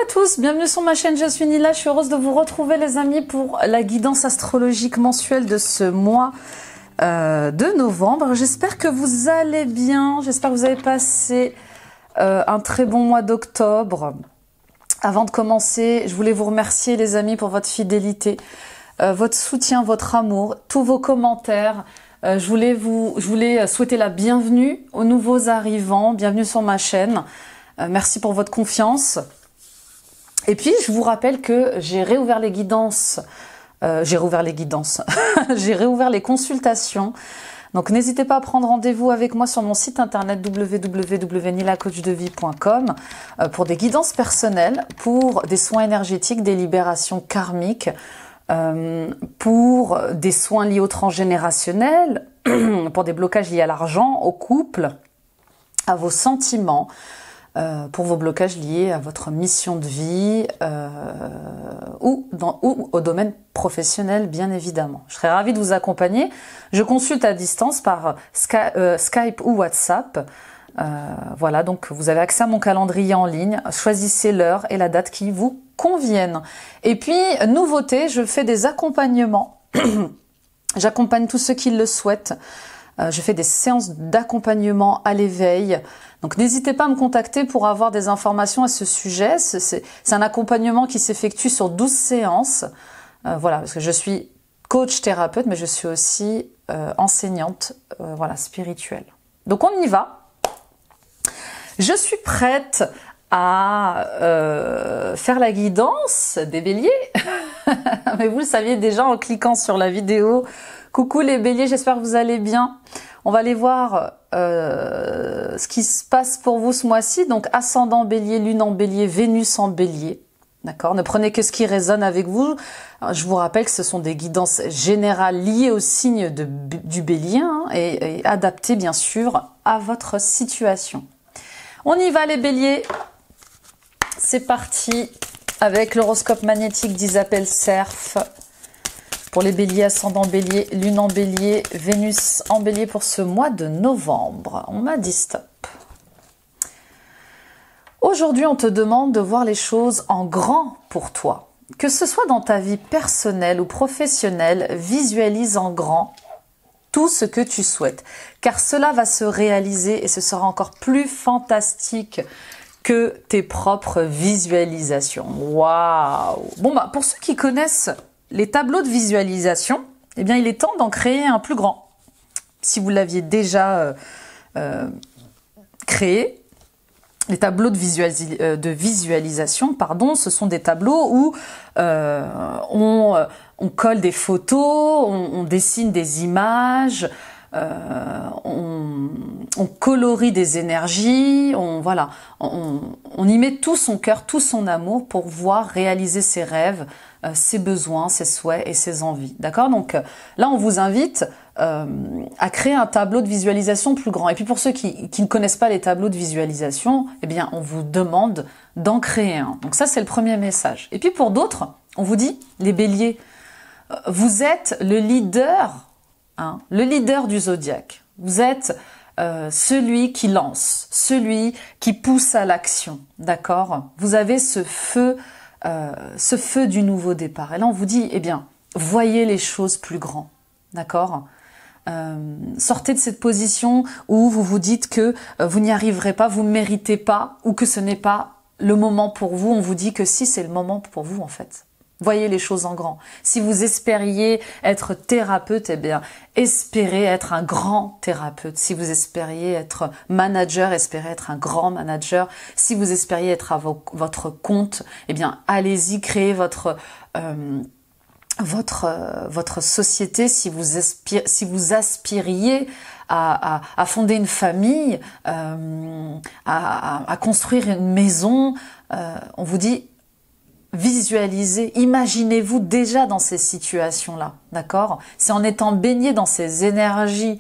à tous, bienvenue sur ma chaîne, je suis Nila, je suis heureuse de vous retrouver les amis pour la guidance astrologique mensuelle de ce mois de novembre. J'espère que vous allez bien, j'espère que vous avez passé un très bon mois d'octobre. Avant de commencer, je voulais vous remercier les amis pour votre fidélité, votre soutien, votre amour, tous vos commentaires. Je voulais souhaiter la bienvenue aux nouveaux arrivants, bienvenue sur ma chaîne. Merci pour votre confiance. Et puis, je vous rappelle que j'ai réouvert les guidances. J'ai réouvert les consultations. Donc, n'hésitez pas à prendre rendez-vous avec moi sur mon site internet www.nilacoachdevie.com pour des guidances personnelles, pour des soins énergétiques, des libérations karmiques, pour des soins liés au transgénérationnel, pour des blocages liés à l'argent, au couple, à vos sentiments, pour vos blocages liés à votre mission de vie ou au domaine professionnel, bien évidemment. Je serais ravie de vous accompagner. Je consulte à distance par Skype ou WhatsApp. Voilà, donc vous avez accès à mon calendrier en ligne. Choisissez l'heure et la date qui vous conviennent. Et puis, nouveauté, je fais des accompagnements. J'accompagne tous ceux qui le souhaitent. Je fais des séances d'accompagnement à l'éveil. Donc n'hésitez pas à me contacter pour avoir des informations à ce sujet. C'est un accompagnement qui s'effectue sur 12 séances. Voilà, parce que je suis coach thérapeute, mais je suis aussi enseignante voilà, spirituelle. Donc on y va. Je suis prête à faire la guidance des béliers. Mais vous le saviez déjà en cliquant sur la vidéo. Coucou les béliers, j'espère que vous allez bien. On va aller voir ce qui se passe pour vous ce mois-ci. Donc ascendant bélier, lune en bélier, Vénus en bélier. D'accord, ne prenez que ce qui résonne avec vous. Alors, je vous rappelle que ce sont des guidances générales liées au signe du bélier hein, et adaptées bien sûr à votre situation. On y va les béliers. C'est parti avec l'horoscope magnétique d'Isabelle Cerf. Pour les béliers, ascendant bélier, lune en bélier, Vénus en bélier pour ce mois de novembre. On m'a dit stop. Aujourd'hui, on te demande de voir les choses en grand pour toi. Que ce soit dans ta vie personnelle ou professionnelle, visualise en grand tout ce que tu souhaites. Car cela va se réaliser et ce sera encore plus fantastique que tes propres visualisations. Waouh! Bon, bah, pour ceux qui connaissent les tableaux de visualisation, eh bien, il est temps d'en créer un plus grand. Si vous l'aviez déjà créé, les tableaux de visualisation, pardon, ce sont des tableaux où on colle des photos, on dessine des images, on colorie des énergies, on y met tout son cœur, tout son amour pour voir réaliser ses rêves, ses besoins, ses souhaits et ses envies. D'accord? Donc là, on vous invite à créer un tableau de visualisation plus grand. Et puis pour ceux qui ne connaissent pas les tableaux de visualisation, eh bien, on vous demande d'en créer un. Donc ça, c'est le premier message. Et puis pour d'autres, on vous dit, les béliers, vous êtes le leader, hein, le leader du zodiaque. Vous êtes celui qui lance, celui qui pousse à l'action. D'accord? Vous avez ce feu du nouveau départ. Et là, on vous dit, eh bien, voyez les choses plus grand. D'accord? Sortez de cette position où vous vous dites que vous n'y arriverez pas, vous ne méritez pas, ou que ce n'est pas le moment pour vous. On vous dit que si, c'est le moment pour vous, en fait. Voyez les choses en grand. Si vous espériez être thérapeute, eh bien, espérez être un grand thérapeute. Si vous espériez être manager, espérez être un grand manager. Si vous espériez être à votre compte, eh bien, allez-y, créez votre société. Si vous aspiriez à fonder une famille, à construire une maison, on vous dit visualisez, imaginez-vous déjà dans ces situations-là, d'accord? C'est en étant baigné dans ces énergies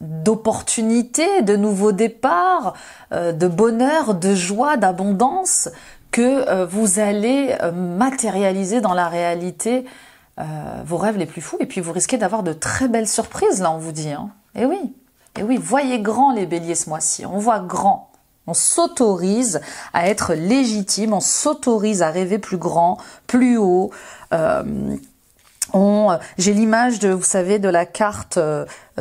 d'opportunités, de nouveaux départs, de bonheur, de joie, d'abondance, que vous allez matérialiser dans la réalité vos rêves les plus fous. Et puis vous risquez d'avoir de très belles surprises, là on vous dit. Hein. Et oui, voyez grand les béliers ce mois-ci, on voit grand. On s'autorise à être légitime, on s'autorise à rêver plus grand, plus haut. J'ai l'image de, vous savez, de la carte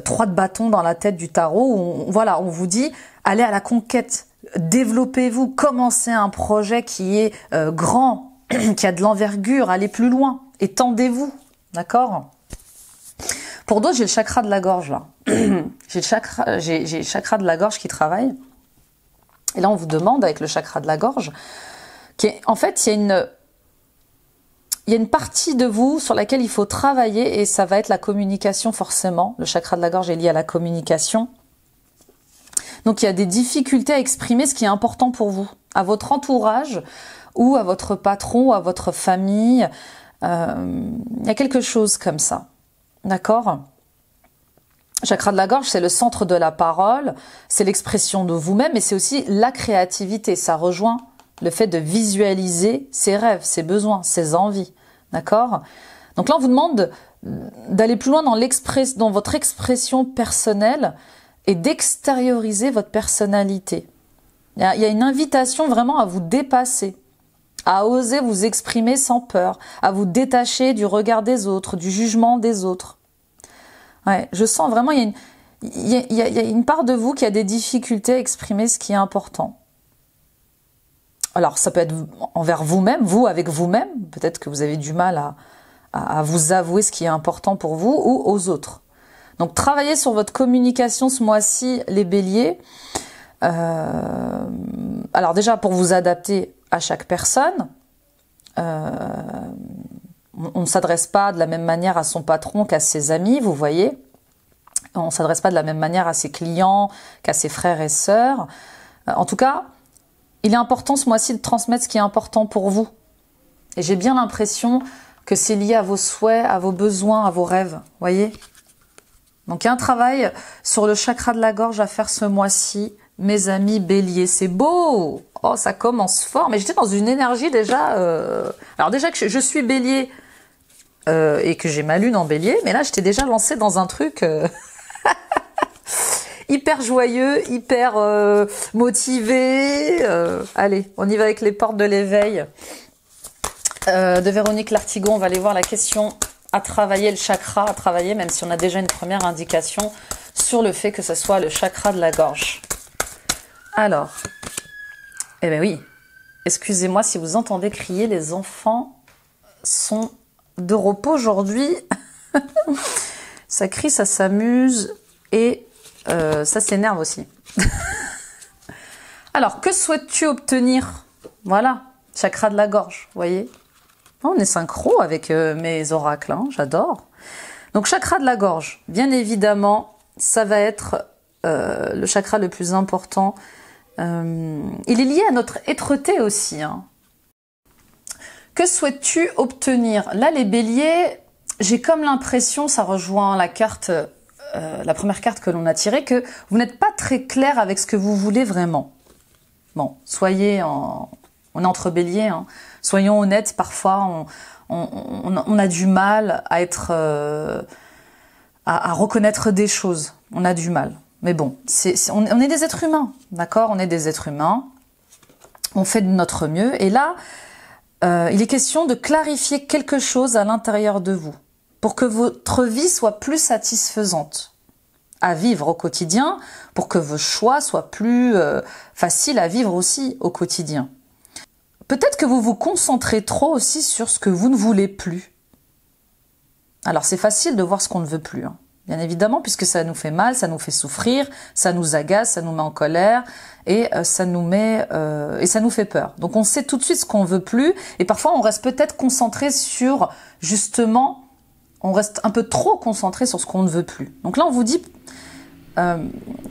3 de bâton dans la tête du tarot. Où voilà, on vous dit, allez à la conquête, développez-vous, commencez un projet qui est grand, qui a de l'envergure, allez plus loin, étendez-vous, d'accord? Pour d'autres, j'ai le chakra de la gorge là. J'ai le chakra de la gorge qui travaille. Et là, on vous demande avec le chakra de la gorge, en fait, il y a une partie de vous sur laquelle il faut travailler et ça va être la communication forcément. Le chakra de la gorge est lié à la communication. Donc il y a des difficultés à exprimer ce qui est important pour vous, à votre entourage ou à votre patron ou à votre famille. Il y a quelque chose comme ça. D'accord ? Chakra de la gorge, c'est le centre de la parole, c'est l'expression de vous-même et c'est aussi la créativité. Ça rejoint le fait de visualiser ses rêves, ses besoins, ses envies. D'accord ? Donc là, on vous demande d'aller plus loin dans votre expression personnelle et d'extérioriser votre personnalité. Il y a une invitation vraiment à vous dépasser, à oser vous exprimer sans peur, à vous détacher du regard des autres, du jugement des autres. Ouais, je sens vraiment, il y a une part de vous qui a des difficultés à exprimer ce qui est important. Alors, ça peut être envers vous-même, vous avec vous-même. Peut-être que vous avez du mal à vous avouer ce qui est important pour vous ou aux autres. Donc, travaillez sur votre communication ce mois-ci, les béliers. Alors déjà, pour vous adapter à chaque personne, on ne s'adresse pas de la même manière à son patron qu'à ses amis, vous voyez. On ne s'adresse pas de la même manière à ses clients qu'à ses frères et sœurs. En tout cas, il est important ce mois-ci de transmettre ce qui est important pour vous. Et j'ai bien l'impression que c'est lié à vos souhaits, à vos besoins, à vos rêves, voyez. Donc il y a un travail sur le chakra de la gorge à faire ce mois-ci, mes amis béliers. C'est beau! Oh, ça commence fort. Mais j'étais dans une énergie déjà... Alors déjà que je suis bélier et que j'ai ma lune en bélier, mais là j'étais déjà lancée dans un truc... hyper joyeux, hyper motivé. Allez, on y va avec les portes de l'éveil de Véronique Lartigot. On va aller voir la question à travailler, le chakra à travailler, même si on a déjà une première indication sur le fait que ce soit le chakra de la gorge. Alors, eh bien oui, excusez-moi si vous entendez crier, les enfants sont de repos aujourd'hui. Ça crie, ça s'amuse et... ça s'énerve aussi. Alors, que souhaites-tu obtenir? Voilà, chakra de la gorge, vous voyez. On est synchro avec mes oracles, hein, j'adore. Donc, chakra de la gorge, bien évidemment, ça va être le chakra le plus important. Il est lié à notre êtreté aussi. Hein. Que souhaites-tu obtenir? Là, les béliers, j'ai comme l'impression, ça rejoint la carte... la première carte que l'on a tirée, que vous n'êtes pas très clair avec ce que vous voulez vraiment. Bon, on est entre béliers, hein. Soyons honnêtes, parfois on a du mal à être, à reconnaître des choses. On a du mal. Mais bon, on est des êtres humains, d'accord? On est des êtres humains. On fait de notre mieux. Et là, il est question de clarifier quelque chose à l'intérieur de vous, pour que votre vie soit plus satisfaisante à vivre au quotidien, pour que vos choix soient plus faciles à vivre aussi au quotidien. Peut-être que vous vous concentrez trop aussi sur ce que vous ne voulez plus. Alors c'est facile de voir ce qu'on ne veut plus, hein. Bien évidemment, puisque ça nous fait mal, ça nous fait souffrir, ça nous agace, ça nous met en colère et ça nous fait peur. Donc on sait tout de suite ce qu'on veut plus et parfois on reste peut-être concentré sur justement... On reste un peu trop concentré sur ce qu'on ne veut plus. Donc là, on vous dit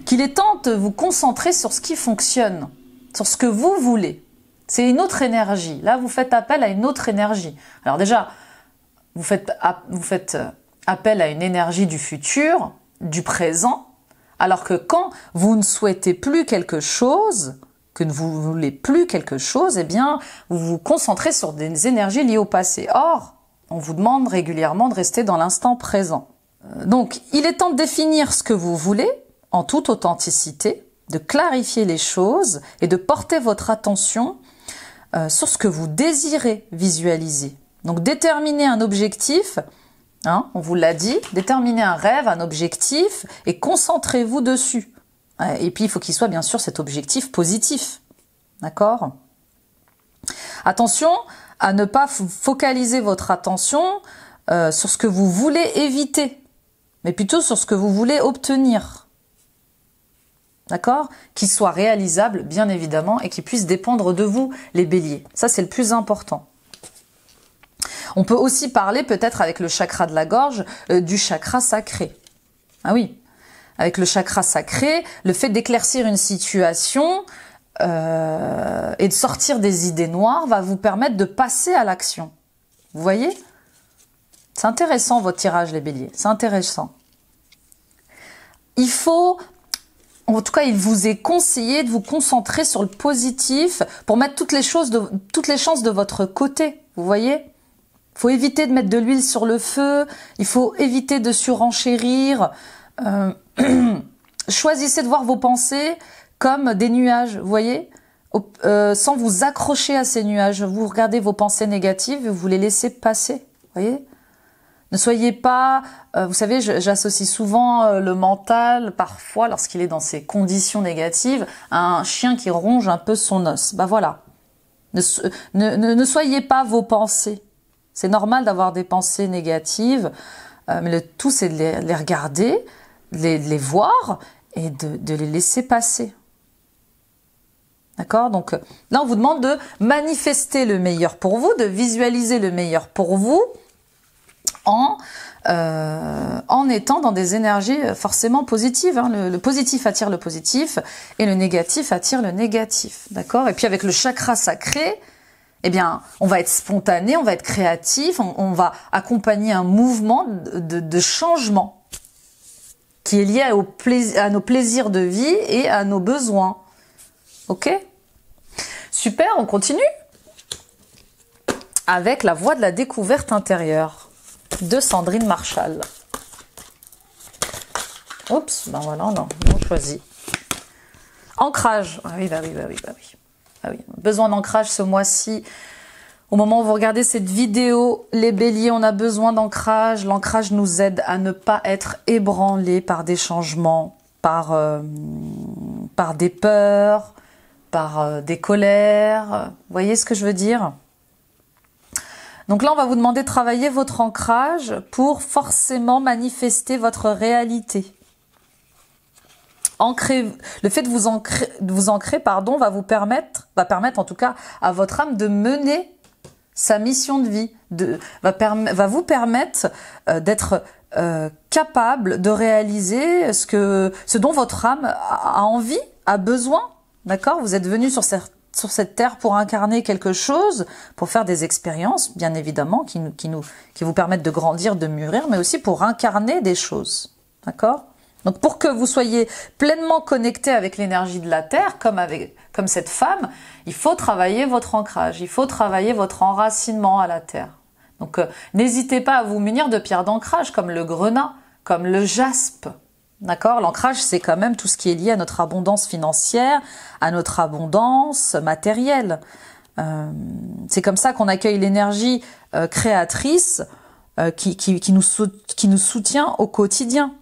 qu'il est temps de vous concentrer sur ce qui fonctionne, sur ce que vous voulez. C'est une autre énergie. Là, vous faites appel à une autre énergie. Alors déjà, vous faites appel à une énergie du futur, du présent, alors que quand vous ne souhaitez plus quelque chose, que vous ne voulez plus quelque chose, eh bien, vous vous concentrez sur des énergies liées au passé. Or, on vous demande régulièrement de rester dans l'instant présent. Donc, il est temps de définir ce que vous voulez en toute authenticité, de clarifier les choses et de porter votre attention sur ce que vous désirez visualiser. Donc déterminez un objectif, hein, on vous l'a dit, déterminez un rêve, un objectif et concentrez-vous dessus. Et puis il faut qu'il soit bien sûr cet objectif positif. D'accord ? Attention à ne pas focaliser votre attention sur ce que vous voulez éviter, mais plutôt sur ce que vous voulez obtenir. D'accord ? Qui soit réalisable, bien évidemment, et qui puisse dépendre de vous, les béliers. Ça, c'est le plus important. On peut aussi parler, peut-être avec le chakra de la gorge, du chakra sacré. Ah oui, avec le chakra sacré, le fait d'éclaircir une situation et de sortir des idées noires va vous permettre de passer à l'action. Vous voyez ? C'est intéressant, votre tirage, les béliers. C'est intéressant. Il faut... En tout cas, il vous est conseillé de vous concentrer sur le positif pour mettre toutes les chances de votre côté. Vous voyez ? Il faut éviter de mettre de l'huile sur le feu. Il faut éviter de surenchérir. Choisissez de voir vos pensées comme des nuages. Vous voyez ? Sans vous accrocher à ces nuages. Vous regardez vos pensées négatives et vous les laissez passer. Vous voyez ? Ne soyez pas, vous savez, j'associe souvent le mental, parfois, lorsqu'il est dans ces conditions négatives, à un chien qui ronge un peu son os. Ben voilà. Ne soyez pas vos pensées. C'est normal d'avoir des pensées négatives, mais le tout, c'est de les regarder, de les voir et de les laisser passer. D'accord ? Donc là, on vous demande de manifester le meilleur pour vous, de visualiser le meilleur pour vous, en étant dans des énergies forcément positives. Hein. Le positif attire le positif et le négatif attire le négatif. D'accord ? Et puis avec le chakra sacré, eh bien, on va être spontané, on va être créatif, on va accompagner un mouvement de changement qui est lié à nos plaisirs de vie et à nos besoins. Ok ? Super, on continue avec la voie de la découverte intérieure de Sandrine Marshall. Oups, ben voilà, non choisi. Ancrage. Ah oui. Ah oui. Besoin d'ancrage ce mois-ci. Au moment où vous regardez cette vidéo, les béliers, on a besoin d'ancrage. L'ancrage nous aide à ne pas être ébranlés par des changements, par des peurs, par des colères. Vous voyez ce que je veux dire ? Donc là, on va vous demander de travailler votre ancrage pour forcément manifester votre réalité. Le fait de vous ancrer, va permettre en tout cas à votre âme de mener sa mission de vie, va vous permettre d'être capable de réaliser ce dont votre âme a envie, a besoin. D'accord ? Vous êtes venu sur cette terre pour incarner quelque chose, pour faire des expériences, bien évidemment, qui vous permettent de grandir, de mûrir, mais aussi pour incarner des choses. D'accord ? Donc pour que vous soyez pleinement connecté avec l'énergie de la terre, comme cette femme, il faut travailler votre ancrage, il faut travailler votre enracinement à la terre. Donc n'hésitez pas à vous munir de pierres d'ancrage comme le grenat, comme le jaspe. D'accord ? L'ancrage, c'est quand même tout ce qui est lié à notre abondance financière, à notre abondance matérielle. C'est comme ça qu'on accueille l'énergie créatrice qui nous soutient au quotidien.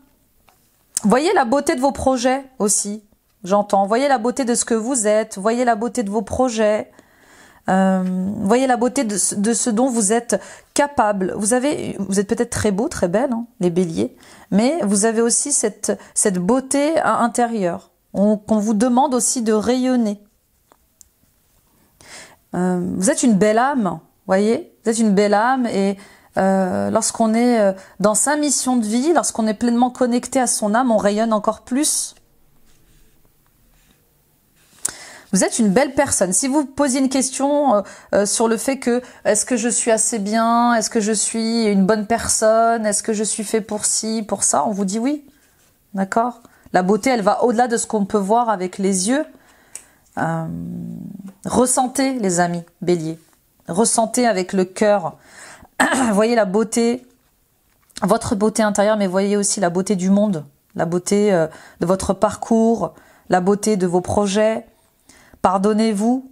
Voyez la beauté de vos projets aussi, j'entends. Voyez la beauté de ce que vous êtes, voyez la beauté de vos projets. Voyez la beauté de ce dont vous êtes capable. Vous êtes peut-être très beau, très belle, hein, les béliers, mais vous avez aussi cette beauté intérieure qu'on vous demande aussi de rayonner. Vous êtes une belle âme, voyez, vous êtes une belle âme et lorsqu'on est dans sa mission de vie, lorsqu'on est pleinement connecté à son âme, on rayonne encore plus. Vous êtes une belle personne. Si vous posiez une question sur le fait que est-ce que je suis assez bien, est-ce que je suis une bonne personne, est-ce que je suis fait pour ci, pour ça, on vous dit oui. D'accord ? La beauté, elle va au-delà de ce qu'on peut voir avec les yeux. Ressentez, les amis, bélier. Ressentez avec le cœur. Voyez la beauté, votre beauté intérieure, mais voyez aussi la beauté du monde, la beauté de votre parcours, la beauté de vos projets. Pardonnez-vous,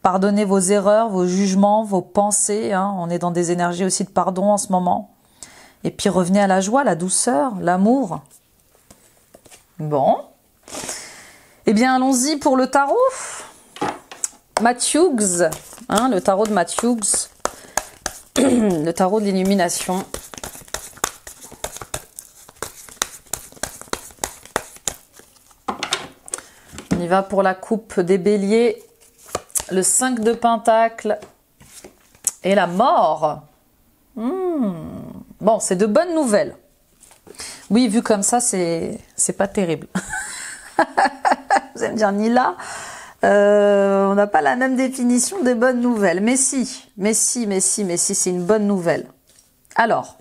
pardonnez vos erreurs, vos jugements, vos pensées. Hein. On est dans des énergies aussi de pardon en ce moment. Et puis revenez à la joie, la douceur, l'amour. Bon. Eh bien, allons-y pour le tarot. Matthews, hein, le tarot de Matthews. Le tarot de l'illumination. On y va pour la coupe des béliers. Le 5 de pentacles et la mort. Bon, c'est de bonnes nouvelles. Oui, vu comme ça, c'est pas terrible. Vous allez me dire, Nila, on n'a pas la même définition des bonnes nouvelles. Mais si, c'est une bonne nouvelle. Alors,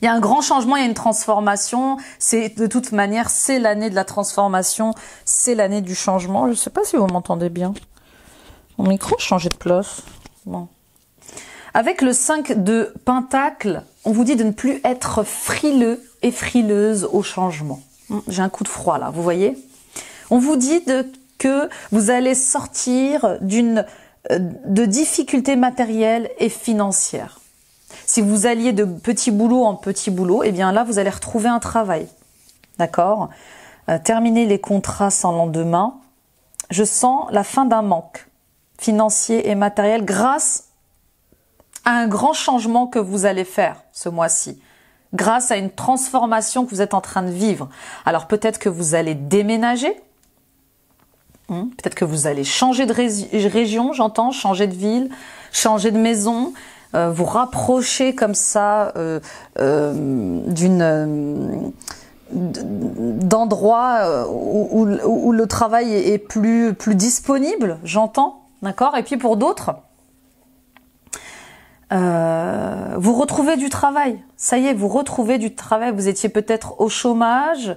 il y a un grand changement, il y a une transformation. De toute manière, c'est l'année de la transformation, c'est l'année du changement. Je ne sais pas si vous m'entendez bien. Mon micro a changé de place. Bon. Avec le 5 de pentacles, on vous dit de ne plus être frileux et frileuse au changement. J'ai un coup de froid là, vous voyez? On vous dit que vous allez sortir de difficultés matérielles et financières. Si vous alliez de petit boulot en petit boulot, eh bien là, vous allez retrouver un travail. D'accord? Terminer les contrats sans lendemain. Je sens la fin d'un manque financier et matériel grâce à un grand changement que vous allez faire ce mois-ci. Grâce à une transformation que vous êtes en train de vivre. Alors peut-être que vous allez déménager. Peut-être que vous allez changer de région, j'entends, changer de ville, changer de maison. Vous rapprocher comme ça d'endroits où le travail est plus disponible, j'entends, d'accord? Et puis pour d'autres, vous retrouvez du travail. Ça y est, vous retrouvez du travail. Vous étiez peut-être au chômage,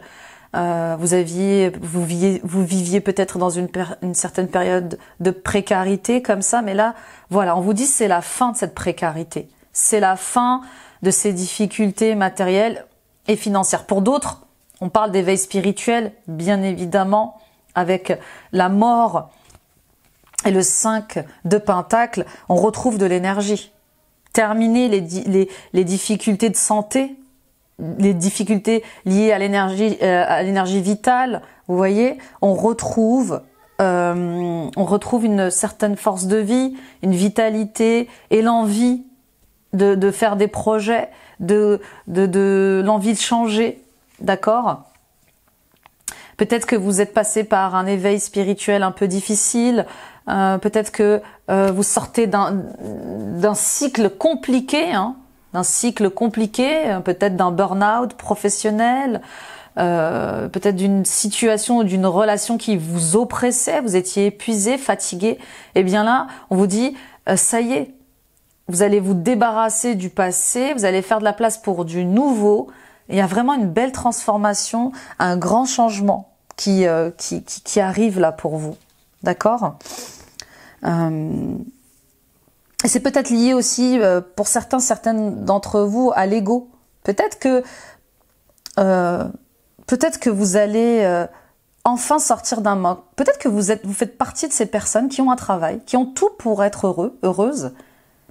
vous viviez peut-être dans une certaine période de précarité comme ça, mais là, voilà, on vous dit c'est la fin de cette précarité. C'est la fin de ces difficultés matérielles et financières. Pour d'autres, on parle d'éveil spirituel, bien évidemment, avec la mort et le 5 de pentacles, on retrouve de l'énergie. Terminer les difficultés de santé, les difficultés liées à l'énergie vitale, vous voyez, on retrouve une certaine force de vie, une vitalité et l'envie de faire des projets, l'envie de changer, d'accord? Peut-être que vous êtes passé par un éveil spirituel un peu difficile, peut-être que vous sortez d'un cycle compliqué, peut-être d'un burn-out professionnel, peut-être d'une situation ou d'une relation qui vous oppressait, vous étiez épuisé, fatigué. Et bien là, on vous dit, ça y est, vous allez vous débarrasser du passé, vous allez faire de la place pour du nouveau. Il y a vraiment une belle transformation, un grand changement qui arrive là pour vous. D'accord? C'est peut-être lié aussi, pour certaines d'entre vous, à l'ego. Peut-être que vous allez enfin sortir d'un manque. Peut-être que vous faites partie de ces personnes qui ont un travail, qui ont tout pour être heureuses,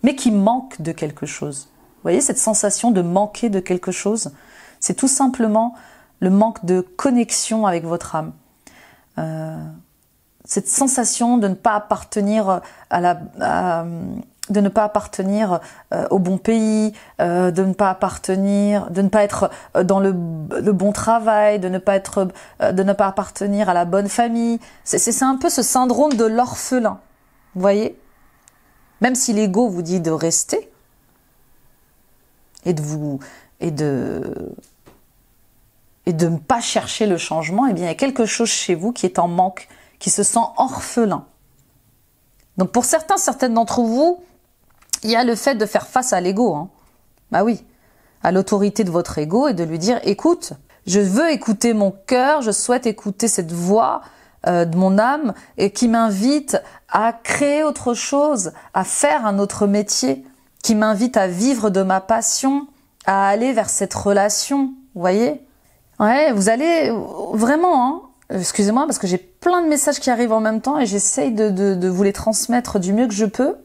mais qui manquent de quelque chose. Vous voyez cette sensation de manquer de quelque chose? C'est tout simplement le manque de connexion avec votre âme. Cette sensation de ne pas appartenir de ne pas appartenir au bon pays, de ne pas être dans le bon travail, de ne pas appartenir à la bonne famille. C'est un peu ce syndrome de l'orphelin. Vous voyez? Même si l'ego vous dit de rester et de ne pas chercher le changement, eh bien, il y a quelque chose chez vous qui est en manque, qui se sent orphelin. Donc, pour certaines d'entre vous, il y a le fait de faire face à l'ego. Bah oui, à l'autorité de votre ego et de lui dire, écoute, je veux écouter mon cœur, je souhaite écouter cette voix de mon âme et qui m'invite à créer autre chose, à faire un autre métier, qui m'invite à vivre de ma passion, à aller vers cette relation, vous voyez? Ouais, vous allez vraiment excusez-moi parce que j'ai plein de messages qui arrivent en même temps et j'essaye de vous les transmettre du mieux que je peux,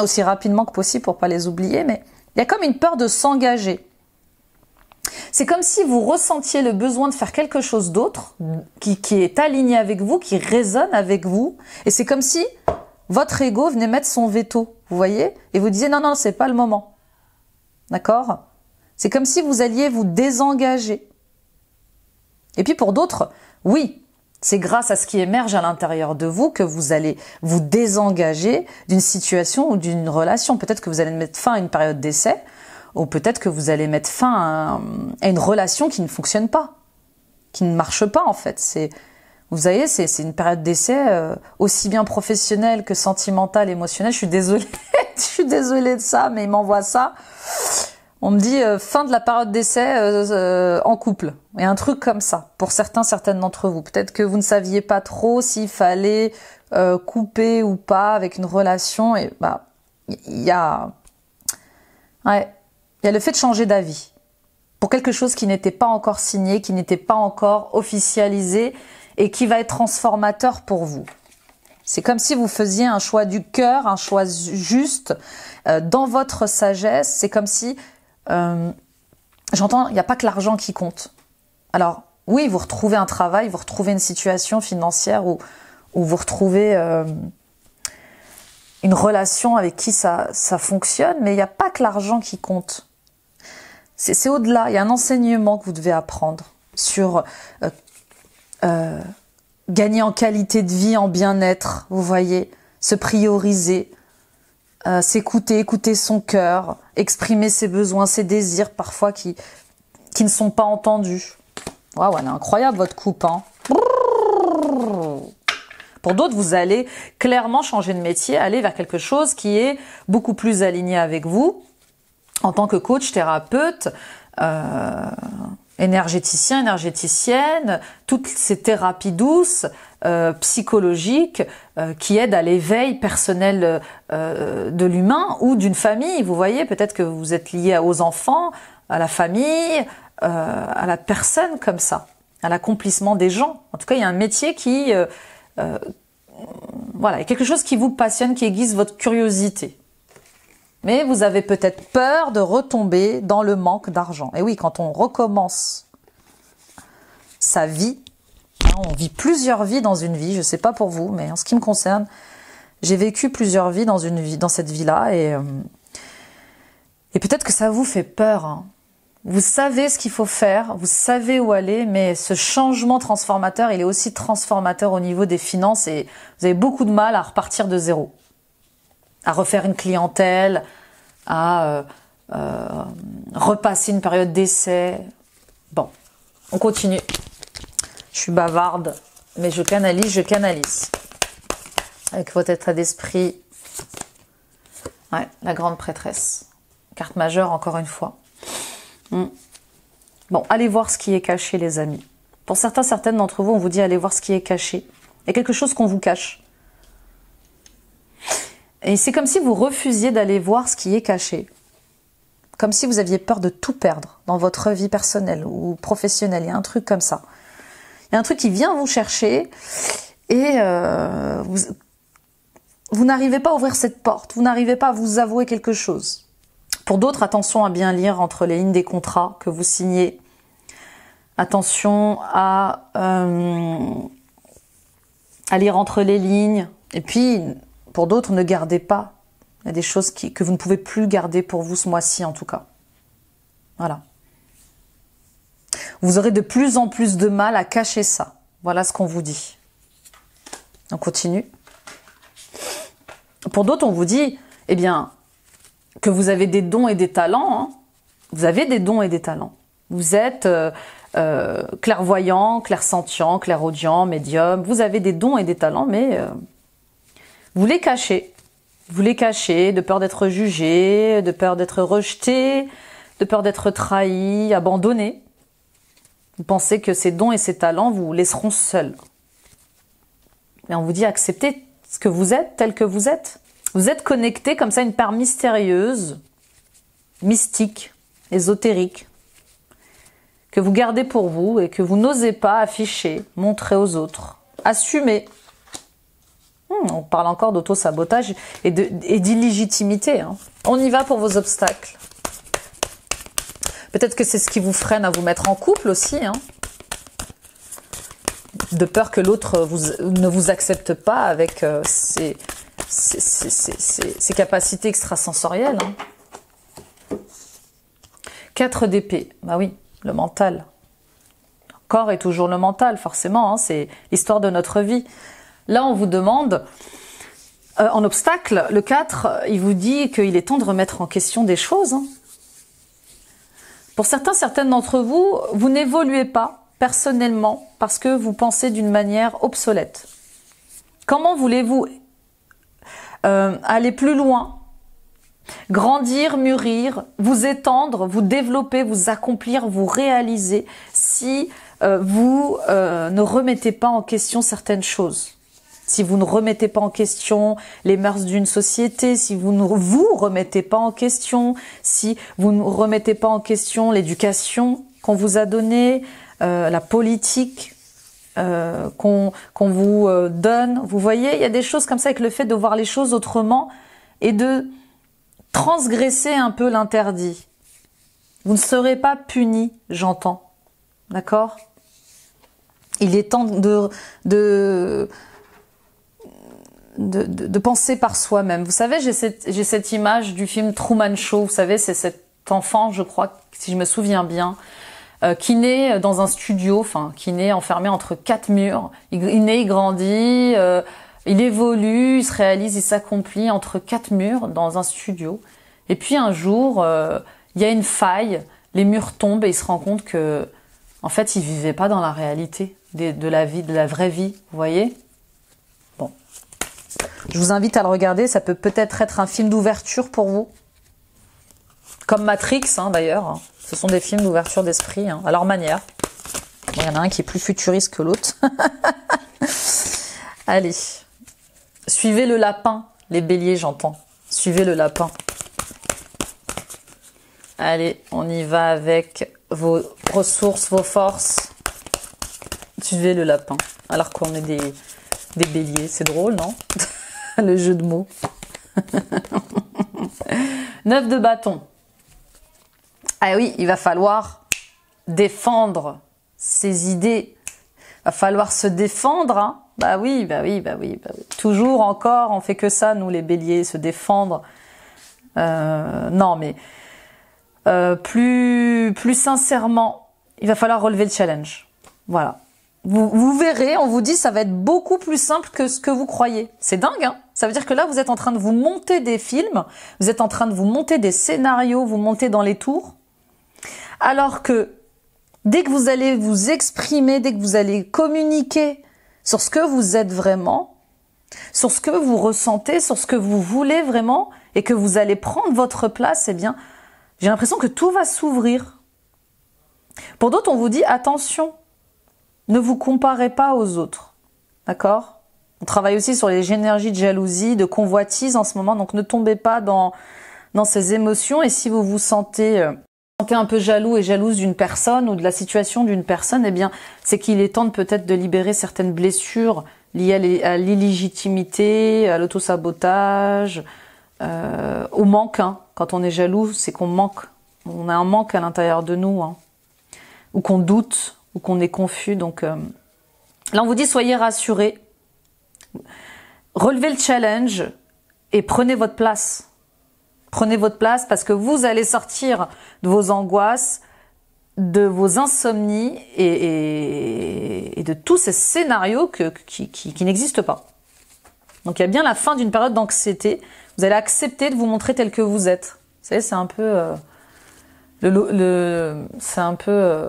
aussi rapidement que possible pour pas les oublier, mais il y a comme une peur de s'engager. C'est comme si vous ressentiez le besoin de faire quelque chose d'autre, qui est aligné avec vous, qui résonne avec vous, et c'est comme si votre ego venait mettre son veto, vous voyez, et vous disiez non, c'est pas le moment. D'accord? C'est comme si vous alliez vous désengager. Et puis pour d'autres, oui, c'est grâce à ce qui émerge à l'intérieur de vous que vous allez vous désengager d'une situation ou d'une relation. Peut-être que vous allez mettre fin à une période d'essai, ou peut-être que vous allez mettre fin à une relation qui ne fonctionne pas, qui ne marche pas en fait. Vous voyez, c'est une période d'essai aussi bien professionnelle que sentimentale, émotionnelle. Je suis désolée, je suis désolée de ça, mais il m'envoie ça. On me dit fin de la période d'essai en couple. Et un truc comme ça, pour certaines d'entre vous. Peut-être que vous ne saviez pas trop s'il fallait couper ou pas avec une relation. Et bah, il y a le fait de changer d'avis pour quelque chose qui n'était pas encore signé, qui n'était pas encore officialisé et qui va être transformateur pour vous. C'est comme si vous faisiez un choix du cœur, un choix juste dans votre sagesse. C'est comme si j'entends, il n'y a pas que l'argent qui compte. Alors, oui, vous retrouvez un travail, vous retrouvez une situation financière où vous retrouvez une relation avec qui ça fonctionne, mais il n'y a pas que l'argent qui compte. C'est au-delà, il y a un enseignement que vous devez apprendre sur gagner en qualité de vie, en bien-être, vous voyez, se prioriser, s'écouter, écouter son cœur, exprimer ses besoins, ses désirs parfois qui ne sont pas entendus. Waouh, elle est incroyable votre coupe, hein. Pour d'autres, vous allez clairement changer de métier, aller vers quelque chose qui est beaucoup plus aligné avec vous en tant que coach, thérapeute, énergéticienne, toutes ces thérapies douces, psychologiques, qui aident à l'éveil personnel de l'humain ou d'une famille. Vous voyez, peut-être que vous êtes lié aux enfants, à la famille, à la personne comme ça, à l'accomplissement des gens. En tout cas, il y a un métier qui... voilà, il y a quelque chose qui vous passionne, qui aiguise votre curiosité. Mais vous avez peut-être peur de retomber dans le manque d'argent. Et oui, quand on recommence sa vie, on vit plusieurs vies dans une vie, je ne sais pas pour vous, mais en ce qui me concerne, j'ai vécu plusieurs vies dans cette vie-là, et peut-être que ça vous fait peur, hein. Vous savez ce qu'il faut faire, vous savez où aller, mais ce changement transformateur, il est aussi transformateur au niveau des finances, et vous avez beaucoup de mal à repartir de zéro, à refaire une clientèle, à repasser une période d'essai. Bon, on continue. Je suis bavarde, mais je canalise. Avec votre état d'esprit. Ouais, la grande prêtresse. Carte majeure, encore une fois. Bon, allez voir ce qui est caché, les amis. Pour certaines d'entre vous, on vous dit allez voir ce qui est caché. Il y a quelque chose qu'on vous cache. Et c'est comme si vous refusiez d'aller voir ce qui est caché. Comme si vous aviez peur de tout perdre dans votre vie personnelle ou professionnelle. Il y a un truc comme ça. Il y a un truc qui vient vous chercher et vous n'arrivez pas à ouvrir cette porte. Vous n'arrivez pas à vous avouer quelque chose. Pour d'autres, attention à bien lire entre les lignes des contrats que vous signez. Attention à lire entre les lignes. Et puis, pour d'autres, ne gardez pas. Il y a des choses que vous ne pouvez plus garder pour vous ce mois-ci, en tout cas. Voilà. Vous aurez de plus en plus de mal à cacher ça. Voilà ce qu'on vous dit. On continue. Pour d'autres, on vous dit, eh bien, que vous avez des dons et des talents. Hein. Vous avez des dons et des talents. Vous êtes clairvoyant, clairsentient, clairaudient, médium. Vous avez des dons et des talents, mais vous les cachez. Vous les cachez de peur d'être jugé, de peur d'être rejeté, de peur d'être trahi, abandonné. Vous pensez que ces dons et ces talents vous laisseront seuls. Mais on vous dit acceptez ce que vous êtes, tel que vous êtes. Vous êtes connecté comme ça à une part mystérieuse, mystique, ésotérique, que vous gardez pour vous et que vous n'osez pas afficher, montrer aux autres. Assumez. On parle encore d'auto-sabotage et d'illégitimité. Hein. On y va pour vos obstacles. Peut-être que c'est ce qui vous freine à vous mettre en couple aussi. Hein. De peur que l'autre ne vous accepte pas avec ses capacités extrasensorielles. Hein. 4 d'épée. Bah oui, le mental. Le corps est toujours le mental, forcément. Hein, c'est l'histoire de notre vie. Là, on vous demande, en obstacle, le 4, il vous dit qu'il est temps de remettre en question des choses. Hein. Pour certaines d'entre vous, vous n'évoluez pas personnellement parce que vous pensez d'une manière obsolète. Comment voulez-vous aller plus loin, grandir, mûrir, vous étendre, vous développer, vous accomplir, vous réaliser si vous ne remettez pas en question certaines choses? Si vous ne remettez pas en question les mœurs d'une société, si vous ne vous remettez pas en question, si vous ne remettez pas en question l'éducation qu'on vous a donnée, la politique qu'on vous donne. Vous voyez, il y a des choses comme ça avec le fait de voir les choses autrement et de transgresser un peu l'interdit. Vous ne serez pas puni, j'entends. D'accord? Il est temps de penser par soi-même. Vous savez, j'ai cette image du film Truman Show. Vous savez, c'est cet enfant, je crois, si je me souviens bien, qui naît dans un studio, enfin, qui naît enfermé entre 4 murs. Il naît, il grandit, il évolue, il se réalise, il s'accomplit entre 4 murs dans un studio. Et puis un jour, il y a une faille, les murs tombent et il se rend compte que, en fait, il vivait pas dans la réalité de la vie, de la vraie vie. Vous voyez? Bon. Je vous invite à le regarder, ça peut peut-être être un film d'ouverture pour vous. Comme Matrix, hein, d'ailleurs. Ce sont des films d'ouverture d'esprit, hein, à leur manière. Il y en a un qui est plus futuriste que l'autre. Allez. Suivez le lapin, les béliers, j'entends. Suivez le lapin. Allez, on y va avec vos ressources, vos forces. Suivez le lapin. Alors qu'on est des béliers, c'est drôle, non? Le jeu de mots. 9 de bâton. Ah oui, il va falloir défendre ses idées. Il va falloir se défendre. Hein. Bah oui. Toujours encore, on fait que ça, nous les béliers, se défendre. Non, mais plus sincèrement, il va falloir relever le challenge. Voilà. Vous verrez, on vous dit, ça va être beaucoup plus simple que ce que vous croyez. C'est dingue, hein? Ça veut dire que là, vous êtes en train de vous monter des films, vous êtes en train de vous monter des scénarios, vous montez dans les tours. Alors que dès que vous allez vous exprimer, dès que vous allez communiquer sur ce que vous êtes vraiment, sur ce que vous ressentez, sur ce que vous voulez vraiment, et que vous allez prendre votre place, eh bien, j'ai l'impression que tout va s'ouvrir. Pour d'autres, on vous dit, attention, ne vous comparez pas aux autres. D'accord? On travaille aussi sur les énergies de jalousie, de convoitise en ce moment, donc ne tombez pas dans ces émotions. Et si vous vous sentez un peu jaloux et jalouse d'une personne ou de la situation d'une personne, eh bien, c'est qu'il est temps peut-être de libérer certaines blessures liées à l'illégitimité, à l'autosabotage, au manque. Hein. Quand on est jaloux, c'est qu'on manque. On a un manque à l'intérieur de nous, hein. Ou qu'on doute, ou qu'on est confus. Donc là, on vous dit, soyez rassurés. Relevez le challenge et prenez votre place. Prenez votre place parce que vous allez sortir de vos angoisses, de vos insomnies et de tous ces scénarios qui n'existent pas. Donc il y a bien la fin d'une période d'anxiété. Vous allez accepter de vous montrer tel que vous êtes. Vous savez, c'est un peu...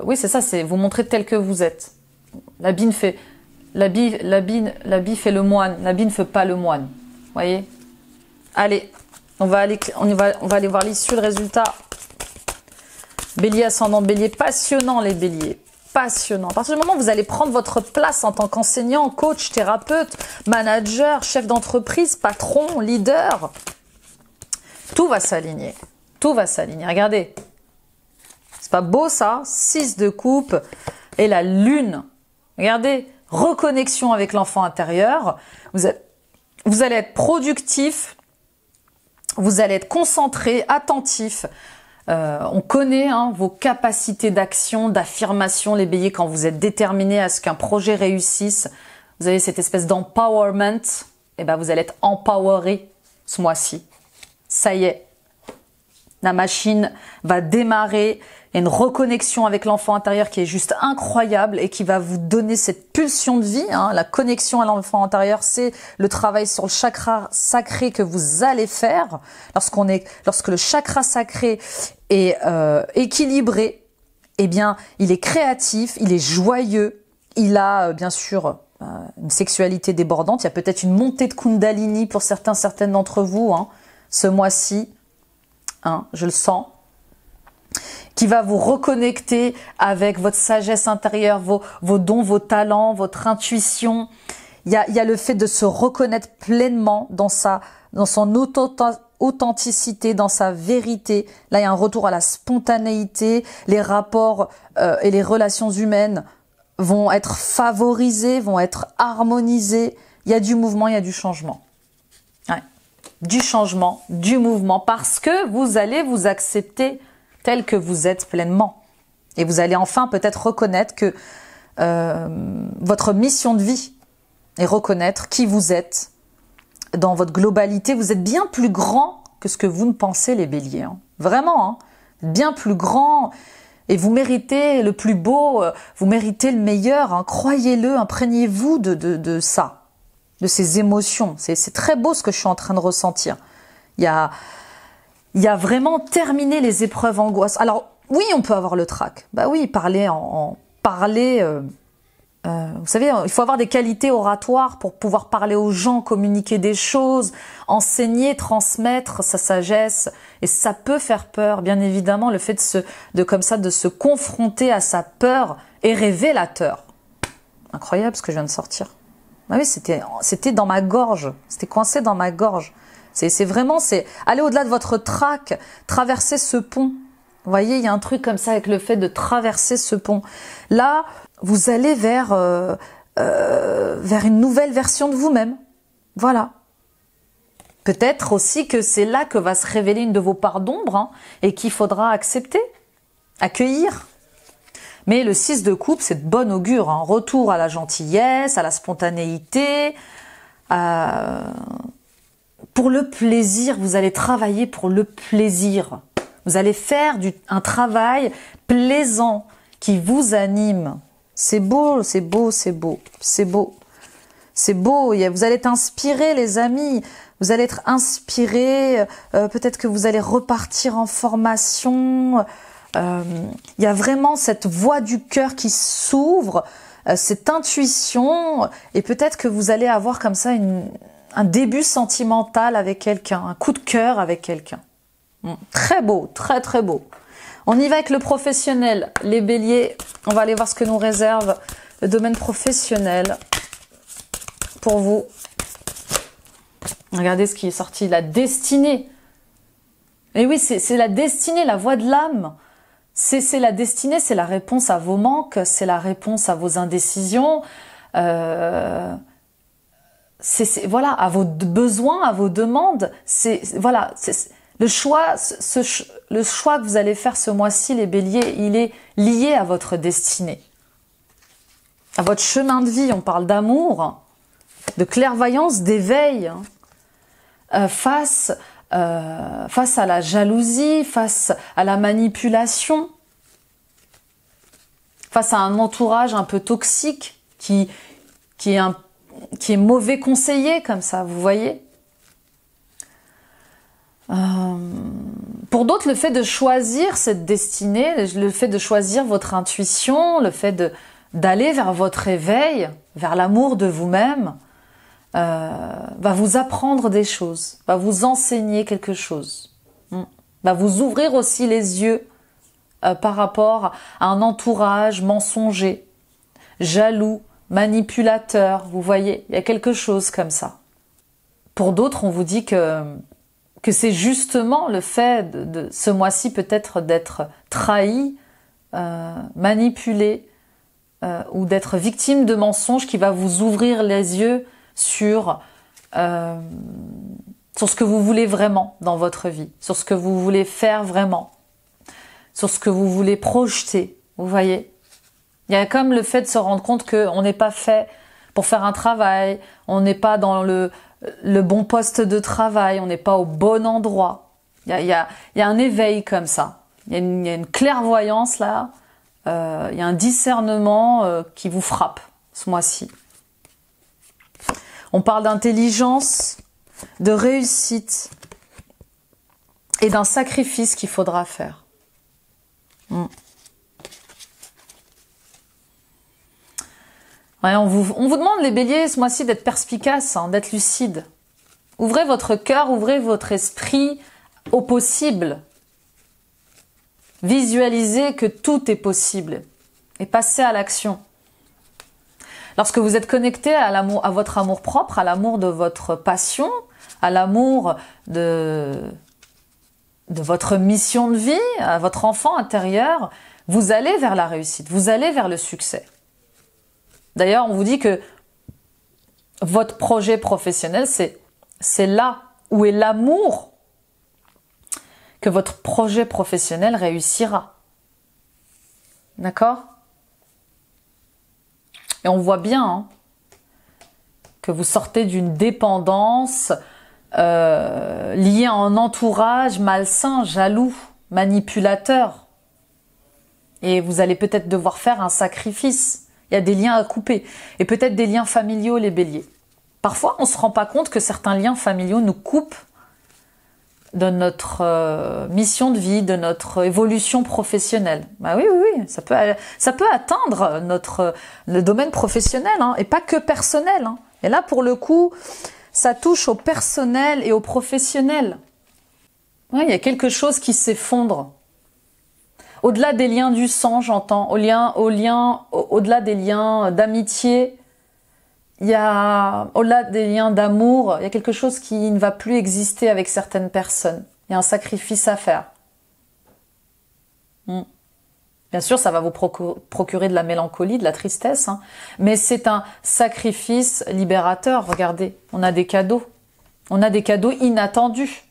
oui, c'est ça, c'est vous montrer tel que vous êtes. L'habit fait le moine. L'habit ne fait pas le moine. Voyez? Allez, on va aller voir l'issue, le résultat. Bélier, ascendant bélier, passionnant les béliers. Passionnant. À partir du moment où vous allez prendre votre place en tant qu'enseignant, coach, thérapeute, manager, chef d'entreprise, patron, leader, tout va s'aligner. Tout va s'aligner. Regardez. C'est pas beau ça? 6 de coupe et la lune. Regardez, reconnexion avec l'enfant intérieur. Vous allez être productif, vous allez être concentré, attentif. On connaît vos capacités d'action, d'affirmation, les béliers, quand vous êtes déterminés à ce qu'un projet réussisse. Vous avez cette espèce d'empowerment. Et ben vous allez être empoweré ce mois-ci. Ça y est. La machine va démarrer. Il y a une reconnexion avec l'enfant intérieur qui est juste incroyable et qui va vous donner cette pulsion de vie. La connexion à l'enfant intérieur, c'est le travail sur le chakra sacré que vous allez faire. Lorsque le chakra sacré est équilibré, eh bien, il est créatif, il est joyeux, il a bien sûr une sexualité débordante. Il y a peut-être une montée de Kundalini pour certaines d'entre vous ce mois-ci. Je le sens. Qui va vous reconnecter avec votre sagesse intérieure, vos dons, vos talents, votre intuition. Il y a le fait de se reconnaître pleinement dans son authenticité, dans sa vérité. Là, il y a un retour à la spontanéité. Les rapports et les relations humaines vont être favorisés, vont être harmonisés. Il y a du mouvement, il y a du changement. Ouais. Du changement, du mouvement, parce que vous allez vous accepter tel que vous êtes pleinement. Et vous allez enfin peut-être reconnaître que votre mission de vie et reconnaître qui vous êtes dans votre globalité. Vous êtes bien plus grand que ce que vous ne pensez, les béliers. Vraiment, bien plus grand. Et vous méritez le plus beau, vous méritez le meilleur. Croyez-le, imprégnez-vous de ça, de ces émotions. C'est très beau ce que je suis en train de ressentir. Il y a vraiment terminé les épreuves angoisses. Alors, oui, on peut avoir le trac. Bah oui, parler. Vous savez, il faut avoir des qualités oratoires pour pouvoir parler aux gens, communiquer des choses, enseigner, transmettre sa sagesse. Et ça peut faire peur, bien évidemment. Le fait de se confronter à sa peur est révélateur. Incroyable ce que je viens de sortir. Ah oui, c'était dans ma gorge. C'était coincé dans ma gorge. C'est vraiment aller au-delà de votre trac, traverser ce pont. Vous voyez, il y a un truc comme ça avec le fait de traverser ce pont. Là, vous allez vers une nouvelle version de vous-même. Voilà. Peut-être aussi que c'est là que va se révéler une de vos parts d'ombre et qu'il faudra accepter, accueillir. Mais le 6 de coupe, c'est de bon augure. Retour à la gentillesse, à la spontanéité, pour le plaisir. Vous allez travailler pour le plaisir. Vous allez faire un travail plaisant qui vous anime. C'est beau, c'est beau, c'est beau, c'est beau. C'est beau, vous allez être inspirés, les amis. Vous allez être inspirés. Peut-être que vous allez repartir en formation. Il y a vraiment cette voix du cœur qui s'ouvre, cette intuition. Et peut-être que vous allez avoir comme ça un début sentimental avec quelqu'un, un coup de cœur avec quelqu'un. Très beau, très très beau. On y va avec le professionnel. Les béliers, on va aller voir ce que nous réserve le domaine professionnel pour vous. Regardez ce qui est sorti, la destinée. Et oui, c'est la destinée, la voix de l'âme. C'est la destinée, c'est la réponse à vos manques, c'est la réponse à vos indécisions, voilà, à vos besoins, à vos demandes. Le choix que vous allez faire ce mois-ci, les béliers, il est lié à votre destinée, à votre chemin de vie. On parle d'amour, de clairvoyance, d'éveil, face à la jalousie, face à la manipulation, face à un entourage un peu toxique qui est mauvais conseiller comme ça, vous voyez. Pour d'autres, le fait de choisir cette destinée, le fait de choisir votre intuition, le fait d'aller vers votre éveil, vers l'amour de vous-même, va vous apprendre des choses, va vous enseigner quelque chose, va vous ouvrir aussi les yeux par rapport à un entourage mensonger, jaloux, manipulateur, vous voyez, il y a quelque chose comme ça. Pour d'autres, on vous dit que c'est justement le fait de ce mois-ci peut-être d'être trahi, manipulé ou d'être victime de mensonges qui va vous ouvrir les yeux sur ce que vous voulez vraiment dans votre vie, sur ce que vous voulez faire vraiment, sur ce que vous voulez projeter, vous voyez. Il y a comme le fait de se rendre compte qu'on n'est pas fait pour faire un travail, on n'est pas dans le bon poste de travail, on n'est pas au bon endroit. Il y a un éveil comme ça. Il y a une clairvoyance là, il y a un discernement qui vous frappe ce mois-ci. On parle d'intelligence, de réussite et d'un sacrifice qu'il faudra faire. Ouais, on vous demande, les béliers, ce mois-ci, d'être perspicace, hein, d'être lucide. Ouvrez votre cœur, ouvrez votre esprit au possible. Visualisez que tout est possible et passez à l'action. Lorsque vous êtes connecté à votre amour propre, à l'amour de votre passion, à l'amour de votre mission de vie, à votre enfant intérieur, vous allez vers la réussite, vous allez vers le succès. D'ailleurs, on vous dit que votre projet professionnel, c'est là où est l'amour que votre projet professionnel réussira. D'accord ? Et on voit bien hein, que vous sortez d'une dépendance liée à un entourage malsain, jaloux, manipulateur. Et vous allez peut-être devoir faire un sacrifice. Il y a des liens à couper. Et peut-être des liens familiaux, les béliers. Parfois, on ne se rend pas compte que certains liens familiaux nous coupent de notre mission de vie, de notre évolution professionnelle. Bah oui, ça peut atteindre le domaine professionnel, hein, et pas que personnel. Hein. Et là, pour le coup, ça touche au personnel et au professionnel. Ouais, il y a quelque chose qui s'effondre. Au-delà des liens du sang, j'entends, au-delà des liens d'amitié, au-delà des liens d'amour, il y a quelque chose qui ne va plus exister avec certaines personnes. Il y a un sacrifice à faire. Bien sûr, ça va vous procurer de la mélancolie, de la tristesse, hein, mais c'est un sacrifice libérateur. Regardez, on a des cadeaux. On a des cadeaux inattendus.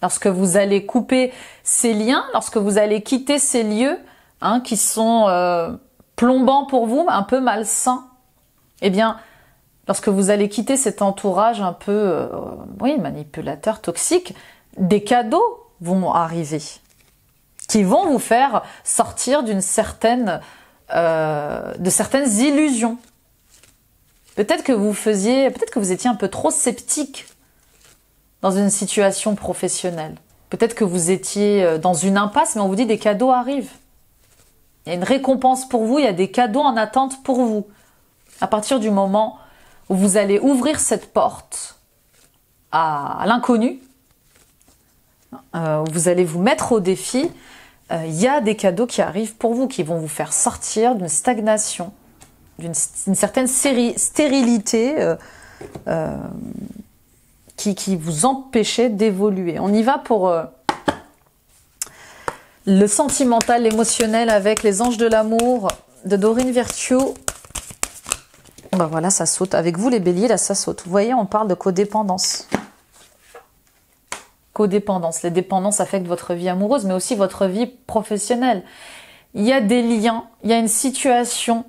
Lorsque vous allez couper ces liens, lorsque vous allez quitter ces lieux hein, qui sont plombants pour vous, un peu malsains, eh bien, lorsque vous allez quitter cet entourage un peu manipulateur, toxique, des cadeaux vont arriver qui vont vous faire sortir de certaines illusions. Peut-être que vous étiez un peu trop sceptique dans une situation professionnelle. Peut-être que vous étiez dans une impasse, mais on vous dit des cadeaux arrivent. Il y a une récompense pour vous, il y a des cadeaux en attente pour vous. À partir du moment où vous allez ouvrir cette porte à l'inconnu, où vous allez vous mettre au défi, il y a des cadeaux qui arrivent pour vous, qui vont vous faire sortir d'une stagnation, d'une certaine stérilité qui vous empêchait d'évoluer. On y va pour le sentimental, l'émotionnel avec les anges de l'amour de Dorine Virtue. Ben voilà, ça saute. Avec vous, les béliers, là, ça saute. Vous voyez, on parle de codépendance. Codépendance. Les dépendances affectent votre vie amoureuse, mais aussi votre vie professionnelle. Il y a des liens, il y a une situation,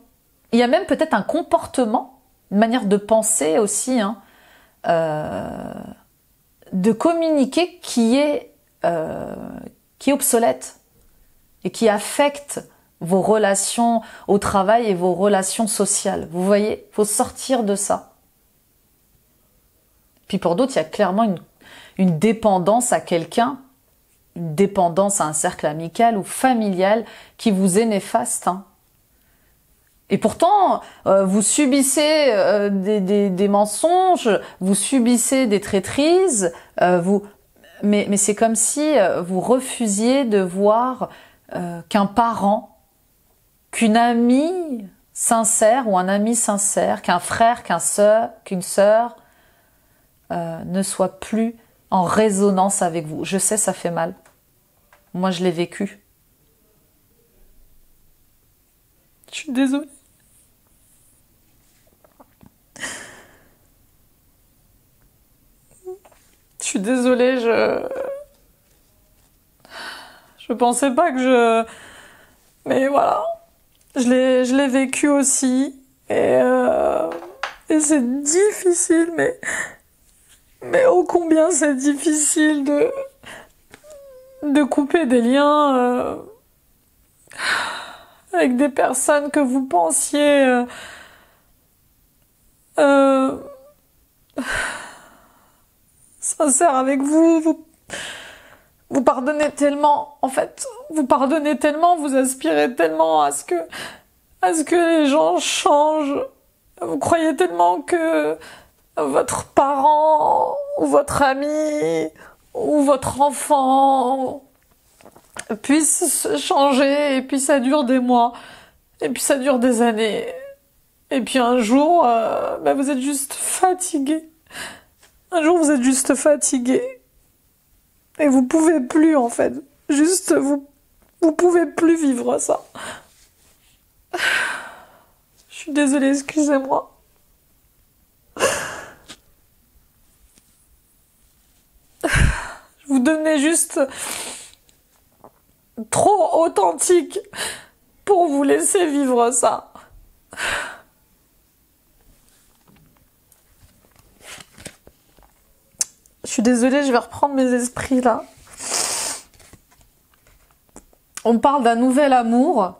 il y a même peut-être un comportement, une manière de penser aussi, hein, de communiquer qui est obsolète et qui affecte vos relations au travail et vos relations sociales. Vous voyez, il faut sortir de ça. Puis pour d'autres, il y a clairement une dépendance à quelqu'un, une dépendance à un cercle amical ou familial qui vous est néfaste. Hein. Et pourtant, vous subissez des mensonges, vous subissez des traîtrises, mais c'est comme si vous refusiez de voir qu'un parent, qu'une amie sincère ou un ami sincère, qu'un frère, qu'une sœur ne soit plus en résonance avec vous. Je sais, ça fait mal. Moi, je l'ai vécu. Je suis désolée. Je suis désolée, je pensais pas que mais voilà. Je l'ai vécu aussi. Et c'est difficile, mais ô combien c'est difficile de couper des liens avec des personnes que vous pensiez sincères avec vous. Vous pardonnez tellement, en fait, vous pardonnez tellement, vous aspirez tellement à ce que les gens changent. Vous croyez tellement que votre parent, ou votre ami, ou votre enfant puisse changer, et puis ça dure des mois, et puis ça dure des années. Et puis un jour, vous êtes juste fatigué. Un jour, vous êtes juste fatigué. Et vous pouvez plus, en fait. Juste, vous pouvez plus vivre ça. Je suis désolée, excusez-moi. Je vous donnais juste trop authentique pour vous laisser vivre ça. Je suis désolée, je vais reprendre mes esprits là. On parle d'un nouvel amour.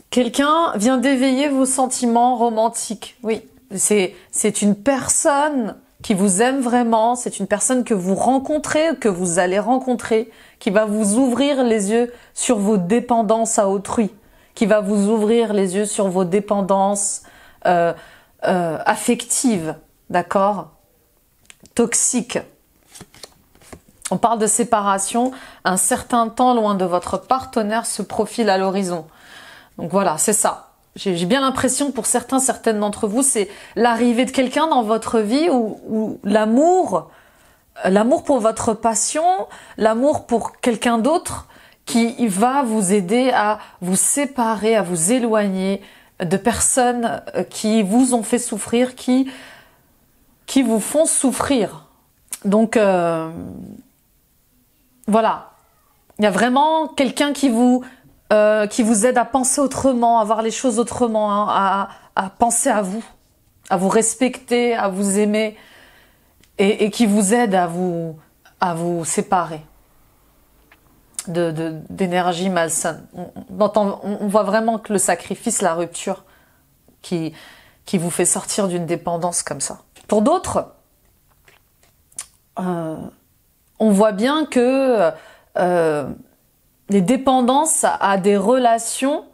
Quelqu'un vient d'éveiller vos sentiments romantiques. Oui, c'est une personne qui vous aime vraiment, c'est une personne que vous rencontrez, que vous allez rencontrer, qui va vous ouvrir les yeux sur vos dépendances à autrui, qui va vous ouvrir les yeux sur vos dépendances affectives, d'accord ? Toxiques. On parle de séparation, un certain temps loin de votre partenaire se profile à l'horizon. Donc voilà, c'est ça. J'ai bien l'impression pour certaines d'entre vous, c'est l'arrivée de quelqu'un dans votre vie où l'amour pour votre passion, l'amour pour quelqu'un d'autre qui va vous aider à vous séparer, à vous éloigner de personnes qui vous ont fait souffrir, qui vous font souffrir. Donc voilà, il y a vraiment quelqu'un qui vous aide à penser autrement, à voir les choses autrement, hein, à penser à vous respecter, à vous aimer, et qui vous aide à vous séparer d'énergie malsaine. On voit vraiment que le sacrifice, la rupture, qui vous fait sortir d'une dépendance comme ça. Pour d'autres, on voit bien que les dépendances à des relations,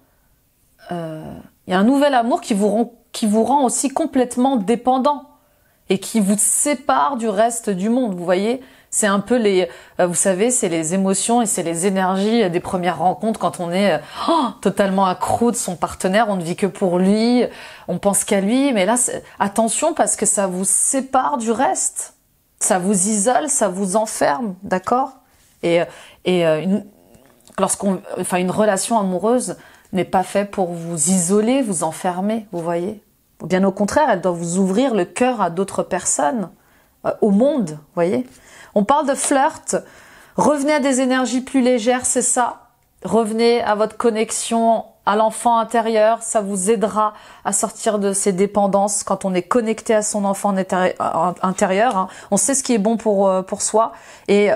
il y a un nouvel amour qui vous rend aussi complètement dépendant et qui vous sépare du reste du monde. Vous voyez, c'est un peu vous savez, c'est les émotions et c'est les énergies des premières rencontres quand on est totalement accro de son partenaire, on ne vit que pour lui, on pense qu'à lui, mais là, attention parce que ça vous sépare du reste, ça vous isole, ça vous enferme, d'accord ? Et une relation amoureuse n'est pas faite pour vous isoler, vous enfermer, vous voyez ? Bien au contraire, elle doit vous ouvrir le cœur à d'autres personnes, au monde, vous voyez ? On parle de flirt, revenez à des énergies plus légères, c'est ça. Revenez à votre connexion à l'enfant intérieur, ça vous aidera à sortir de ces dépendances quand on est connecté à son enfant intérieur. Hein. On sait ce qui est bon pour soi et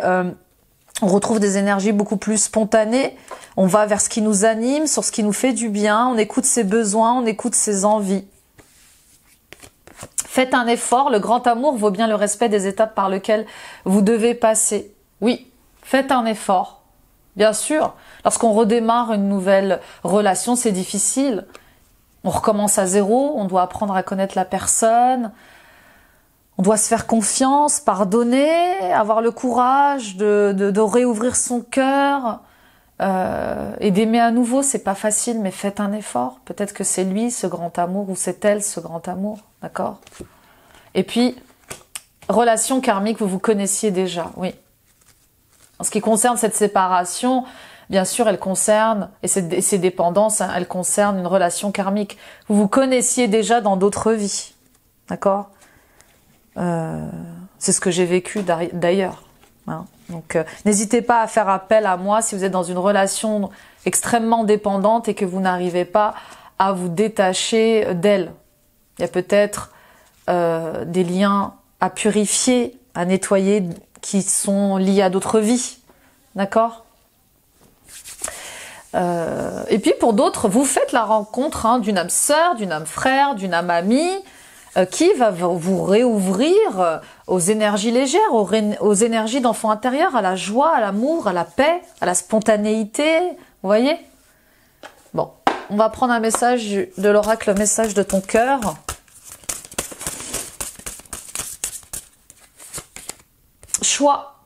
on retrouve des énergies beaucoup plus spontanées. On va vers ce qui nous anime, sur ce qui nous fait du bien. On écoute ses besoins, on écoute ses envies. Faites un effort, le grand amour vaut bien le respect des étapes par lesquelles vous devez passer. Oui, faites un effort. Bien sûr, lorsqu'on redémarre une nouvelle relation, c'est difficile. On recommence à zéro, on doit apprendre à connaître la personne, on doit se faire confiance, pardonner, avoir le courage de réouvrir son cœur et d'aimer à nouveau. C'est pas facile, mais faites un effort. Peut-être que c'est lui ce grand amour ou c'est elle ce grand amour, d'accord ? Et puis, relation karmique, vous connaissiez déjà, oui. En ce qui concerne cette séparation, bien sûr, elles concernent, et ces dépendances, hein, elles concernent une relation karmique. Vous vous connaissiez déjà dans d'autres vies. D'accord? C'est ce que j'ai vécu d'ailleurs. Hein. Donc, n'hésitez pas à faire appel à moi si vous êtes dans une relation extrêmement dépendante et que vous n'arrivez pas à vous détacher d'elle. Il y a peut-être des liens à purifier, à nettoyer, qui sont liés à d'autres vies. D'accord? Et puis pour d'autres, vous faites la rencontre hein, d'une âme sœur, d'une âme frère, d'une âme amie, qui va vous réouvrir aux énergies légères, aux énergies d'enfant intérieur, à la joie, à l'amour, à la paix, à la spontanéité. Vous voyez? Bon, on va prendre un message de l'oracle, le message de ton cœur. Choix.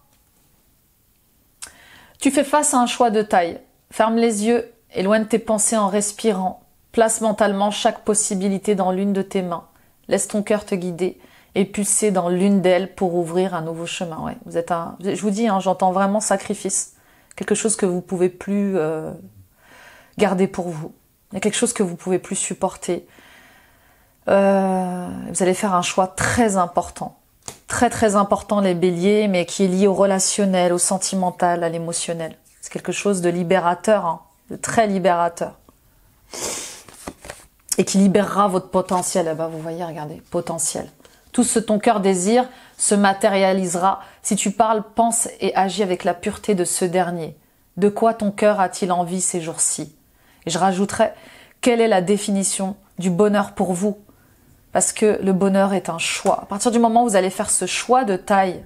Tu fais face à un choix de taille. Ferme les yeux, éloigne tes pensées en respirant. Place mentalement chaque possibilité dans l'une de tes mains. Laisse ton cœur te guider et pulser dans l'une d'elles pour ouvrir un nouveau chemin. Ouais, vous êtes je vous dis, hein, j'entends vraiment sacrifice. Quelque chose que vous pouvez plus garder pour vous. Il y a quelque chose que vous pouvez plus supporter. Vous allez faire un choix très important. Très très important les béliers, mais qui est lié au relationnel, au sentimental, à l'émotionnel. C'est quelque chose de libérateur, hein, de très libérateur. Et qui libérera votre potentiel. Eh ben, vous voyez, regardez, potentiel. Tout ce ton cœur désire se matérialisera si tu parles, penses et agis avec la pureté de ce dernier. De quoi ton cœur a-t-il envie ces jours-ci? Et je rajouterai, quelle est la définition du bonheur pour vous? Parce que le bonheur est un choix. À partir du moment où vous allez faire ce choix de taille,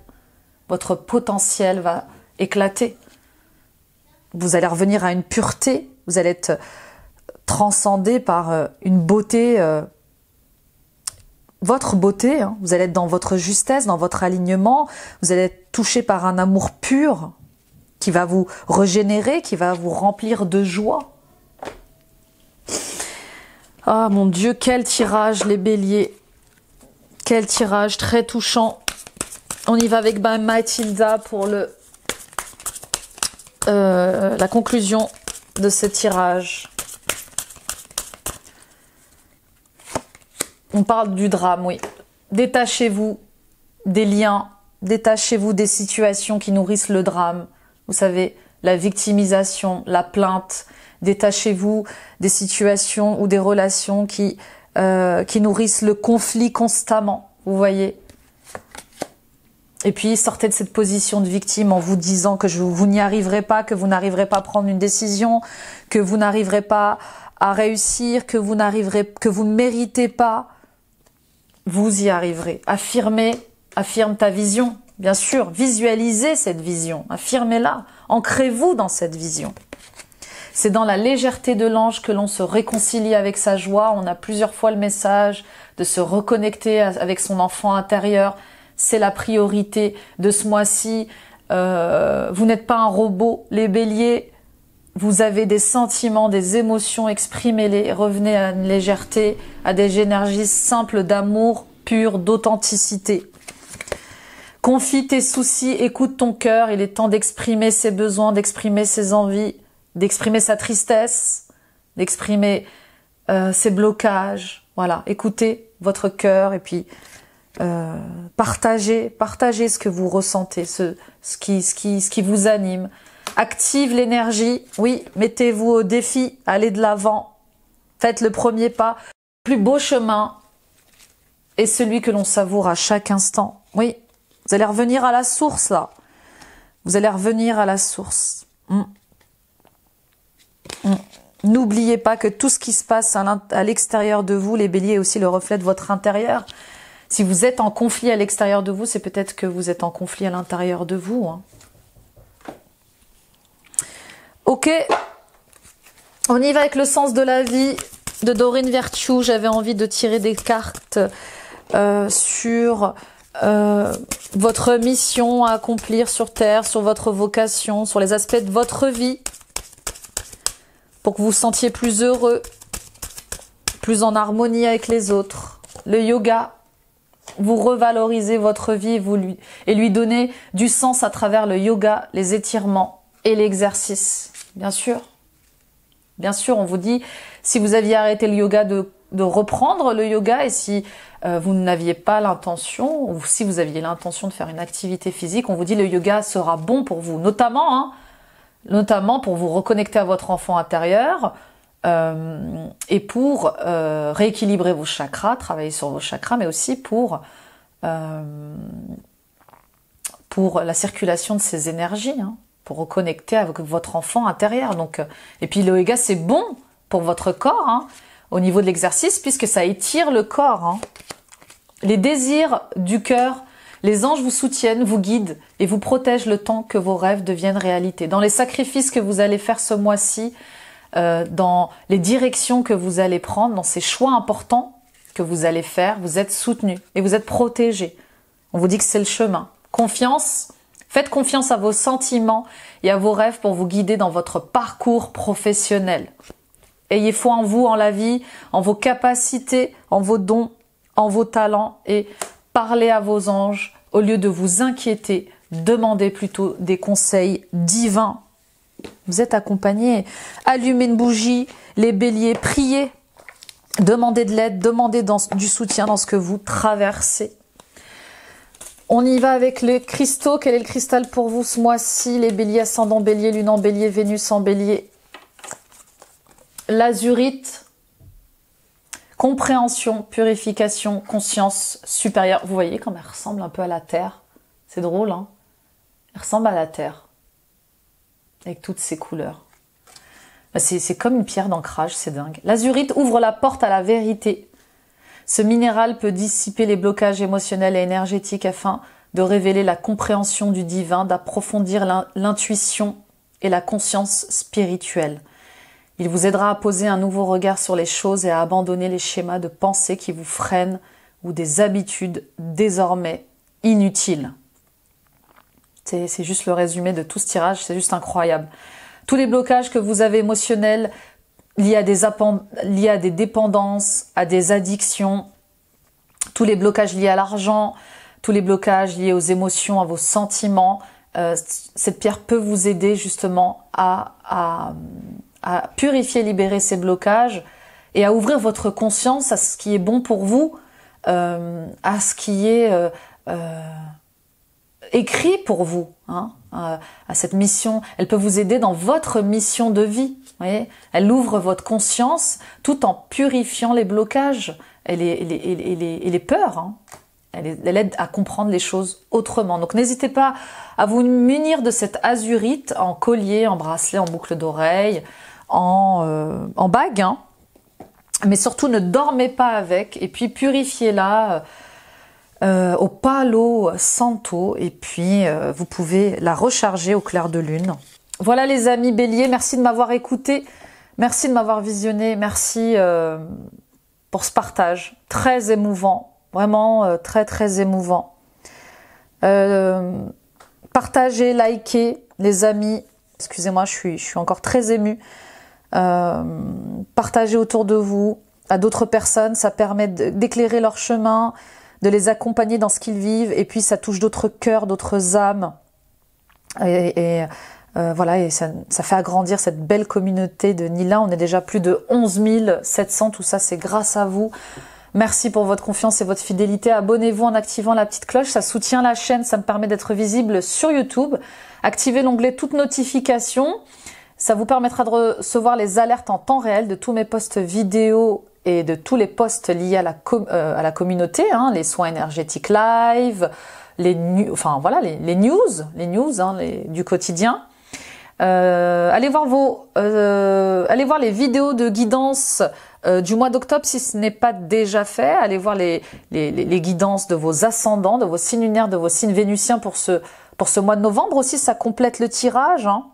votre potentiel va éclater. Vous allez revenir à une pureté, vous allez être transcendé par une beauté, votre beauté, hein. Vous allez être dans votre justesse, dans votre alignement, vous allez être touché par un amour pur qui va vous régénérer, qui va vous remplir de joie. Ah mon Dieu, quel tirage les béliers, quel tirage très touchant. On y va avec Mathilda pour la conclusion de ce tirage. On parle du drame, oui. Détachez-vous des liens, détachez-vous des situations qui nourrissent le drame. Vous savez, la victimisation, la plainte. Détachez-vous des situations ou des relations qui nourrissent le conflit constamment. Vous voyez? Et puis, sortez de cette position de victime en vous disant que vous n'y arriverez pas, que vous n'arriverez pas à prendre une décision, que vous n'arriverez pas à réussir, que vous ne méritez pas. Vous y arriverez. Affirme ta vision. Bien sûr, visualisez cette vision. Affirmez-la. Ancrez-vous dans cette vision. C'est dans la légèreté de l'ange que l'on se réconcilie avec sa joie. On a plusieurs fois le message de se reconnecter avec son enfant intérieur. C'est la priorité de ce mois-ci. Vous n'êtes pas un robot. Les béliers, vous avez des sentiments, des émotions, exprimez-les. Revenez à une légèreté, à des énergies simples d'amour, pur, d'authenticité. Confie tes soucis, écoute ton cœur. Il est temps d'exprimer ses besoins, d'exprimer ses envies, d'exprimer sa tristesse, d'exprimer ses blocages. Voilà, écoutez votre cœur et puis partagez ce que vous ressentez, ce qui vous anime. Active l'énergie, oui, mettez-vous au défi, allez de l'avant, faites le premier pas. Le plus beau chemin est celui que l'on savoure à chaque instant. Oui, vous allez revenir à la source là. Vous allez revenir à la source. N'oubliez pas que tout ce qui se passe à l'extérieur de vous, les béliers, est aussi le reflet de votre intérieur. Si vous êtes en conflit à l'extérieur de vous, c'est peut-être que vous êtes en conflit à l'intérieur de vous. Hein. Ok, on y va avec le sens de la vie de Doreen Virtue. J'avais envie de tirer des cartes sur votre mission à accomplir sur Terre, sur votre vocation, sur les aspects de votre vie, pour que vous vous sentiez plus heureux, plus en harmonie avec les autres. Le yoga, vous revalorisez votre vie et lui donnez du sens à travers le yoga, les étirements et l'exercice. bien sûr. Bien sûr, on vous dit, si vous aviez arrêté le yoga, de reprendre le yoga, et si vous n'aviez pas l'intention, ou si vous aviez l'intention de faire une activité physique, on vous dit le yoga sera bon pour vous, notamment pour vous reconnecter à votre enfant intérieur, et pour rééquilibrer vos chakras, travailler sur vos chakras, mais aussi pour la circulation de ces énergies, hein, pour reconnecter avec votre enfant intérieur. Donc, et puis le yoga, c'est bon pour votre corps, hein, au niveau de l'exercice, puisque ça étire le corps. Hein. Les désirs du cœur, les anges vous soutiennent, vous guident et vous protègent le temps que vos rêves deviennent réalité. Dans les sacrifices que vous allez faire ce mois-ci, dans les directions que vous allez prendre, dans ces choix importants que vous allez faire, vous êtes soutenus et vous êtes protégés. On vous dit que c'est le chemin. Confiance, faites confiance à vos sentiments et à vos rêves pour vous guider dans votre parcours professionnel. Ayez foi en vous, en la vie, en vos capacités, en vos dons, en vos talents et parlez à vos anges au lieu de vous inquiéter. Demandez plutôt des conseils divins. Vous êtes accompagnés. Allumez une bougie, les béliers, priez. Demandez de l'aide, demandez du soutien dans ce que vous traversez. On y va avec les cristaux. Quel est le cristal pour vous ce mois-ci? Les béliers, ascendant bélier, lune en bélier, Vénus en bélier. L'azurite. Compréhension, purification, conscience supérieure. Vous voyez comme elle ressemble un peu à la Terre. C'est drôle, hein? Elle ressemble à la Terre. Avec toutes ses couleurs. C'est comme une pierre d'ancrage, c'est dingue. L'azurite ouvre la porte à la vérité. Ce minéral peut dissiper les blocages émotionnels et énergétiques afin de révéler la compréhension du divin, d'approfondir l'intuition et la conscience spirituelle. Il vous aidera à poser un nouveau regard sur les choses et à abandonner les schémas de pensée qui vous freinent ou des habitudes désormais inutiles. C'est juste le résumé de tout ce tirage, c'est juste incroyable. Tous les blocages que vous avez émotionnels liés à des dépendances, à des addictions, tous les blocages liés à l'argent, tous les blocages liés aux émotions, à vos sentiments, cette pierre peut vous aider justement à purifier, libérer ces blocages et à ouvrir votre conscience à ce qui est bon pour vous, à ce qui est écrit pour vous, hein, à cette mission. Elle peut vous aider dans votre mission de vie. Vous voyez, elle ouvre votre conscience tout en purifiant les blocages et les peurs. Hein. Elle aide à comprendre les choses autrement. Donc n'hésitez pas à vous munir de cette azurite en collier, en bracelet, en boucle d'oreille, en bague. Hein. Mais surtout ne dormez pas avec et puis purifiez-la au Palo Santo et puis vous pouvez la recharger au clair de lune. Voilà les amis béliers, merci de m'avoir écouté, merci de m'avoir visionné, merci pour ce partage très émouvant, vraiment très très émouvant. Partagez, likez les amis, excusez-moi je suis encore très émue. Partagez autour de vous à d'autres personnes, ça permet d'éclairer leur chemin, de les accompagner dans ce qu'ils vivent, et puis ça touche d'autres cœurs, d'autres âmes, voilà, et ça fait agrandir cette belle communauté de Nila. On est déjà plus de 11 700, tout ça c'est grâce à vous. Merci pour votre confiance et votre fidélité. Abonnez-vous en activant la petite cloche, ça soutient la chaîne, ça me permet d'être visible sur YouTube. Activez l'onglet toutes notifications, ça vous permettra de recevoir les alertes en temps réel de tous mes posts vidéo et de tous les posts liés à la communauté, hein, les soins énergétiques live, les news hein, du quotidien. Allez voir les vidéos de guidance du mois d'octobre si ce n'est pas déjà fait. Allez voir les guidances de vos ascendants, de vos signes lunaires, de vos signes vénusiens pour ce mois de novembre aussi, ça complète le tirage. Hein.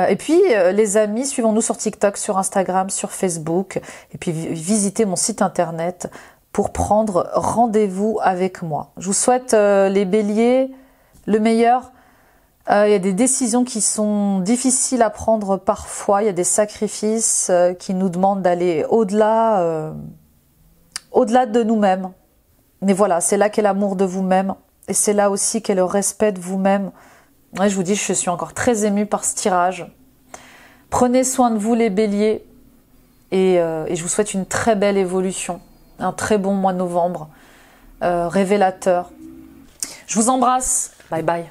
Et puis, les amis, suivons-nous sur TikTok, sur Instagram, sur Facebook. Et puis, visitez mon site internet pour prendre rendez-vous avec moi. Je vous souhaite, les béliers, le meilleur. Il y a des décisions qui sont difficiles à prendre parfois. Il y a des sacrifices qui nous demandent d'aller au-delà de nous-mêmes. Mais voilà, c'est là qu'est l'amour de vous-même. Et c'est là aussi qu'est le respect de vous-même. Ouais, je vous dis, je suis encore très émue par ce tirage. Prenez soin de vous les béliers et je vous souhaite une très belle évolution, un très bon mois de novembre, révélateur. Je vous embrasse, bye bye.